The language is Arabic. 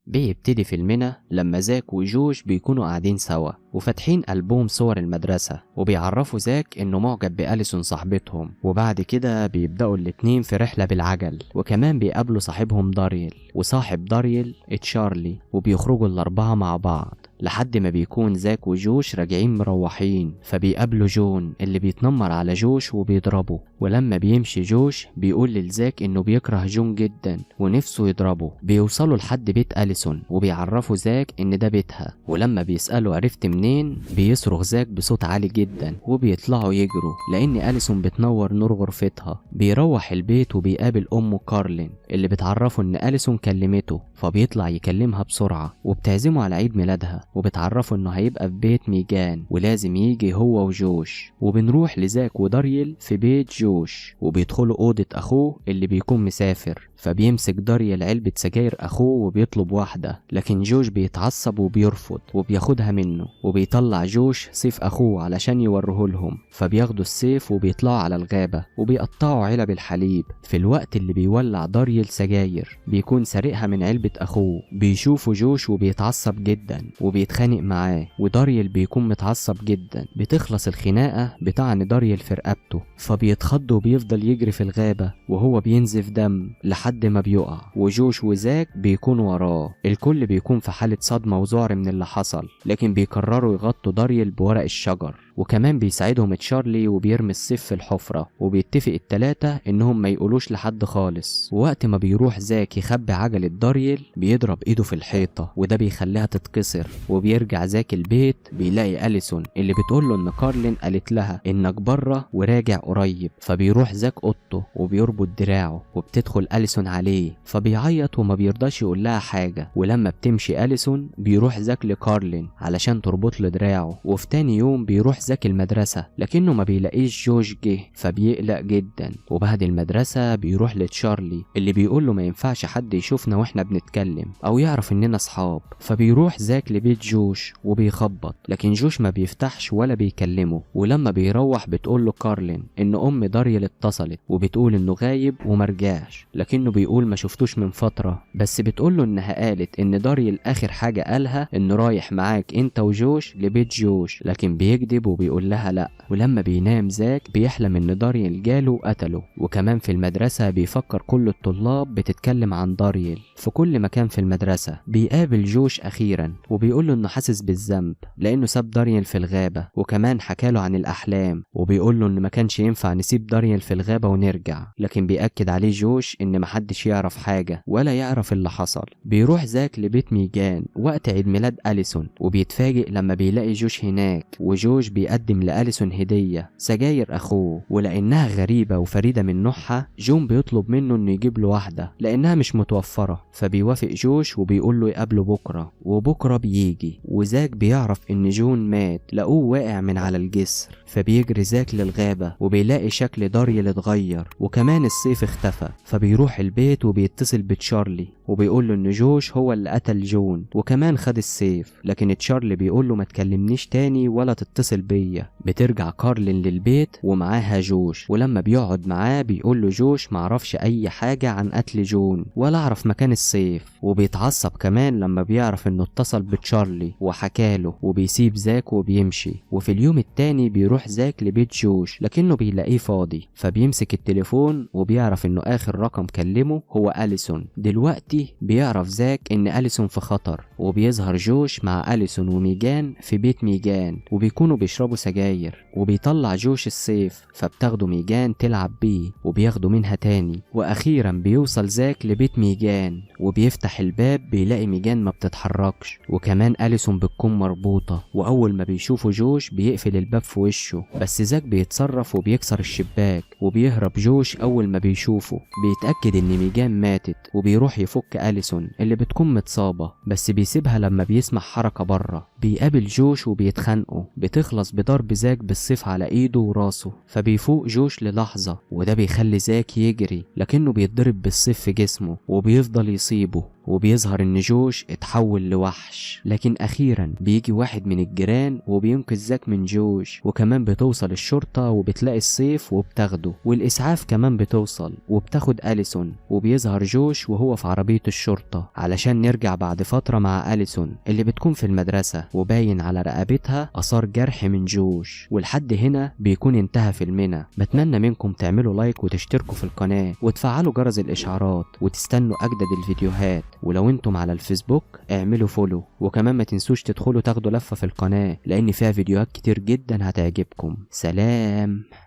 بيبتدي فيلمنا لما زاك وجوش بيكونوا قاعدين سوا وفاتحين ألبوم صور المدرسة، وبيعرفوا زاك إنه معجب بأليسون صاحبتهم. وبعد كده بيبدأوا الاتنين في رحلة بالعجل، وكمان بيقابلوا صاحبهم داريل وصاحب داريل تشارلي، وبيخرجوا الأربعة مع بعض لحد ما بيكون زاك وجوش راجعين مروحين. فبيقابلوا جون اللي بيتنمر على جوش وبيضربه، ولما بيمشي جوش بيقول لزاك إنه بيكره جون جدا ونفسه يضربه. بيوصلوا لحد بيت أليسون وبيعرفوا زاك إن ده بيتها، ولما بيسألوا عرفت منين بيصرخ زاك بصوت عالي جدا وبيطلعوا يجروا لأن أليسون بتنور نور غرفتها. بيروح البيت وبيقابل أمه كارلين اللي بتعرفه إن أليسون كلمته، فبيطلع يكلمها بسرعة وبتعزمه على عيد ميلادها، وبتعرفه إنه هيبقى في بيت ميجان ولازم يجي هو وجوش. وبنروح لزاك وداريل في بيت جوش وبيدخلوا أوضة أخوه اللي بيكون مسافر، فبيمسك داريل علبة سجاير أخوه وبيطلب واحدة، لكن جوش بيتعصب وبيرفض وبياخدها منه. وبيطلع جوش سيف أخوه علشان يوره لهم، فبياخدوا السيف وبيطلعوا على الغابة وبيقطعوا علب الحليب. في الوقت اللي بيولع داريل سجاير بيكون سارقها من علبة أخوه. بيشوفوا جوش وبيتعصب جدا وبيتخانق معاه، وداريل بيكون متعصب جدا. بتخلص الخناقة بتاعن داريل في رقبته، فبيتخض وبيفضل يجري في الغابة وهو بينزف دم لحد ما بيقع، وجوش وزاك بيكونوا وراه. الكل بيكون في حالة صدمة وذعر من اللي حصل، لكن بيقرروا يغطوا داريل بورق الشجر. وكمان بيساعدهم تشارلي وبيرمي السيف في الحفرة، وبيتفق التلاتة انهم ما يقولوش لحد خالص. ووقت ما بيروح زاك يخبي عجلة داريل بيضرب ايده في الحيطة وده بيخليها تتكسر. وبيرجع زاك البيت بيلاقي أليسون اللي بتقوله ان كارلين قالت لها انك بره وراجع قريب. فبيروح زاك اوضته وبيربط دراعه، وبتدخل أليسون عليه فبيعيط وما بيرضاش يقول لها حاجة. ولما بتمشي أليسون بيروح زاك لكارلين علشان تربط له دراعه. وفي تاني يوم بيروح زاك المدرسة لكنه ما بيلاقيش جوش جه، فبيقلق جدا. وبعد المدرسة بيروح لتشارلي اللي بيقوله ما ينفعش حد يشوفنا واحنا بنتكلم او يعرف اننا اصحاب. فبيروح زاك لبيت جوش وبيخبط، لكن جوش ما بيفتحش ولا بيكلمه. ولما بيروح بتقوله كارلين ان ام داريل اتصلت وبتقول انه غايب ومرجعش، لكنه بيقول ما شفتوش من فترة، بس بتقوله انها قالت ان داريل اخر حاجة قالها انه رايح معاك انت وجوش لبيت جوش، لكن بيكذب وبيقول لها لا. ولما بينام زاك بيحلم ان داريل جاله وقتله. وكمان في المدرسة بيفكر كل الطلاب بتتكلم عن داريل في كل مكان في المدرسة. بيقابل جوش اخيرا وبيقوله انه حاسس بالذنب لانه ساب داريل في الغابة، وكمان حكاله عن الاحلام وبيقوله ان ما كانش ينفع نسيب داريل في الغابة ونرجع، لكن بيأكد عليه جوش ان محدش يعرف حاجة ولا يعرف اللي حصل. بيروح زاك لبيت ميجان وقت عيد ميلاد أليسون، وبيتفاجئ لما بيلاقي جوش هناك. وجوش بيقدم لأليسون هدية سجاير أخوه، ولأنها غريبة وفريدة من نوعها جون بيطلب منه إنه يجيب له واحدة لأنها مش متوفرة. فبيوافق جوش وبيقول له يقابله بكرة، وبكرة بيجي وزاك بيعرف إن جون مات، لقوه واقع من على الجسر. فبيجري زاك للغابة وبيلاقي شكل داريل اتغير وكمان السيف اختفى. فبيروح البيت وبيتصل بتشارلي وبيقول له إن جوش هو اللي قتل جون وكمان خد السيف، لكن تشارلي بيقول له ما تكلمنيش تاني ولا تتصل بيا. بترجع كارلين للبيت ومعاها جوش، ولما بيقعد معاه بيقول له جوش معرفش اي حاجة عن قتل جون ولا اعرف مكان السيف. وبيتعصب كمان لما بيعرف انه اتصل بتشارلي وحكاله، وبيسيب زاك وبيمشي. وفي اليوم التاني بيروح زاك لبيت جوش لكنه بيلاقيه فاضي، فبيمسك التليفون وبيعرف انه اخر رقم كلمه هو أليسون. دلوقتي بيعرف زاك ان أليسون في خطر، وبيظهر جوش مع أليسون وميجان في بيت ميجان وبيكونوا بيشربوا سجاير. وبيطلع جوش السيف فبتاخده ميجان تلعب بيه وبياخده منها تاني. واخيرا بيوصل زاك لبيت ميجان وبيفتح الباب بيلاقي ميجان ما بتتحركش، وكمان أليسون بتكون مربوطة. واول ما بيشوفوا جوش بيقفل الباب في وشه، بس زاك بيتصرف وبيكسر الشباك وبيهرب جوش. اول ما بيشوفه بيتأكد ان ميجان ماتت وبيروح يفك أليسون اللي بتكون متصابة، بس بيسيبها لما بيسمع حركة بره. بيقابل جوش وبيتخانقوا، بتخلص بضرب زاك بالسيف على ايده وراسه، فبيفوق جوش للحظة وده بيخلي زاك يجري، لكنه بيتضرب بالسيف في جسمه وبيفضل يصيبه، وبيظهر ان جوش اتحول لوحش. لكن اخيرا بيجي واحد من الجيران وبينقذ زاك من جوش، وكمان بتوصل الشرطة وبتلاقي السيف وبتاخده، والاسعاف كمان بتوصل وبتاخد أليسون، وبيظهر جوش وهو في عربية الشرطة علشان نرجع بعد فترة مع أليسون اللي بتكون في المدرسة وباين على رقبتها آثار جرح من جوش. ولحد هنا بيكون انتهى فيلمنا. بتمنى منكم تعملوا لايك وتشتركوا في القناة وتفعلوا جرس الإشعارات وتستنوا أجدد الفيديوهات، ولو انتم على الفيسبوك اعملوا فولو، وكمان ما تنسوش تدخلوا تاخدوا لفة في القناة لأن فيها فيديوهات كتير جدا هتعجبكم. سلام.